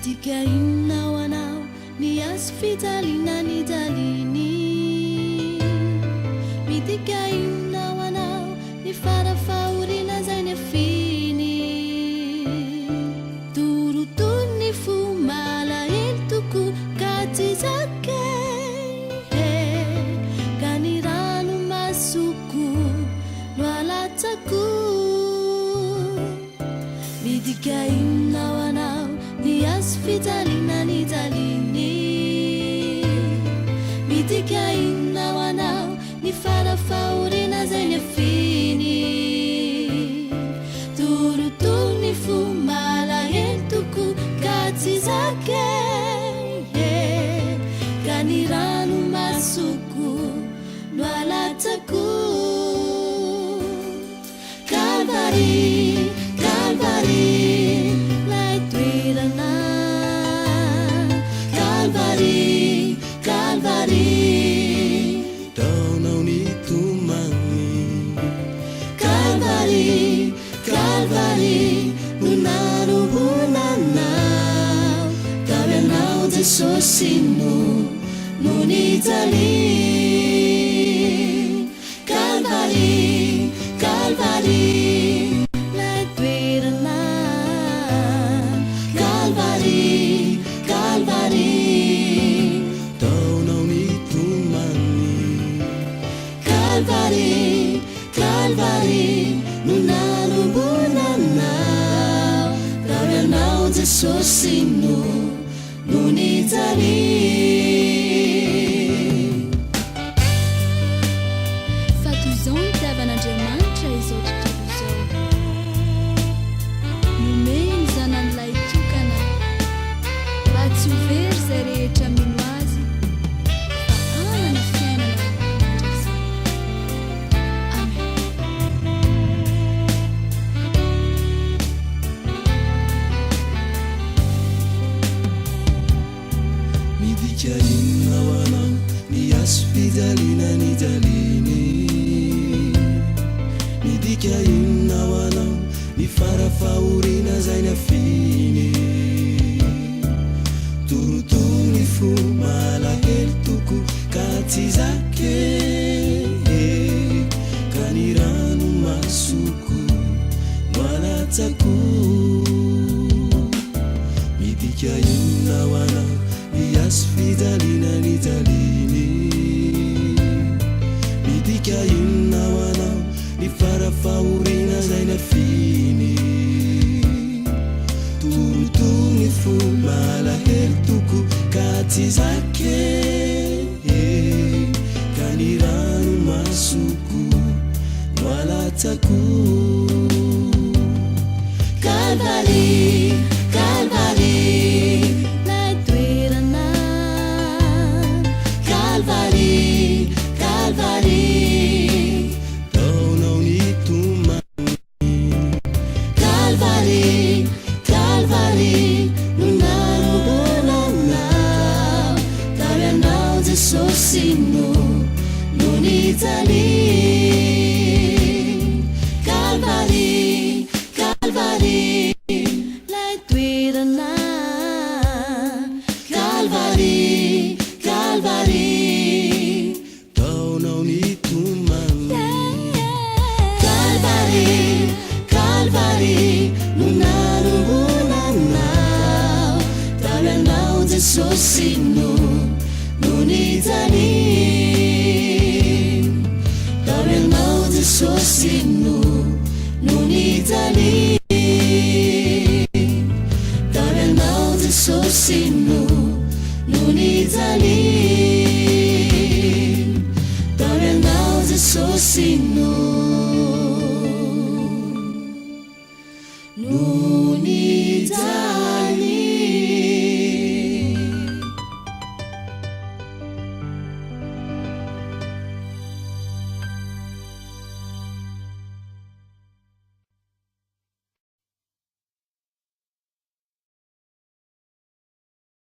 midikainao ni azo fijaliana ny jaliny midikainao anao ny farafahoriana zay ny afiny torotony ny fo malahelo toko ka tsy zakay ka ny rano masoko no alatsako midikainao anao ni azo fijaliana ny jaliny midikainao anao ny farafahoriana zay ny afiny torotolo ny fo malahelo toko ka tsy zakay ka ny rano masoko no alatsako Calvary Calvary lay toerana Calvary Calvary taonao ny tomagny Calvary Calvary no narohonanao tavianao Jesosy no nijaly Calvary Calvary lay toerana Calvary Calvary taonao ny tomagny Calvary Calvary no narohonanao tavianao Jesosy no nijaly fa toy izao ny itiavan'Andriamanitra izao tontolo izao nomeny zanan'ilay tokana mba tsy ho very zay rehetra mino azy fa anana fiainana mandrakizay. Amen. midikainao anao ny azo fijaliana ny jaliny midikainao anao ny farafahoriana zay ny afiny torotolo ny fo malahelo toko ka tsy zakay ka ny rano masoko no alatsako midikainao anao ny azo fijaliana ny jaliny midikainao anao ny farafahoriana zay ny afiny torotolo ny fo malahelo toko ka tsy zakay ka ny rano masoko no alatsako Calvary Calvary lay toerana Calvary Calvary taonao ny tomagny Calvary Calvary no narohonanao tavianao Jesosy no nijaly Calvary Calvary lay toerana Calvary Calvary taonao ny tomagny Calvary Calvary no narohonanao tavianao Jesosy no nijaly tavianao Jesosy no nijaly tavianao Jesosy no nijaly tavianao Jesosy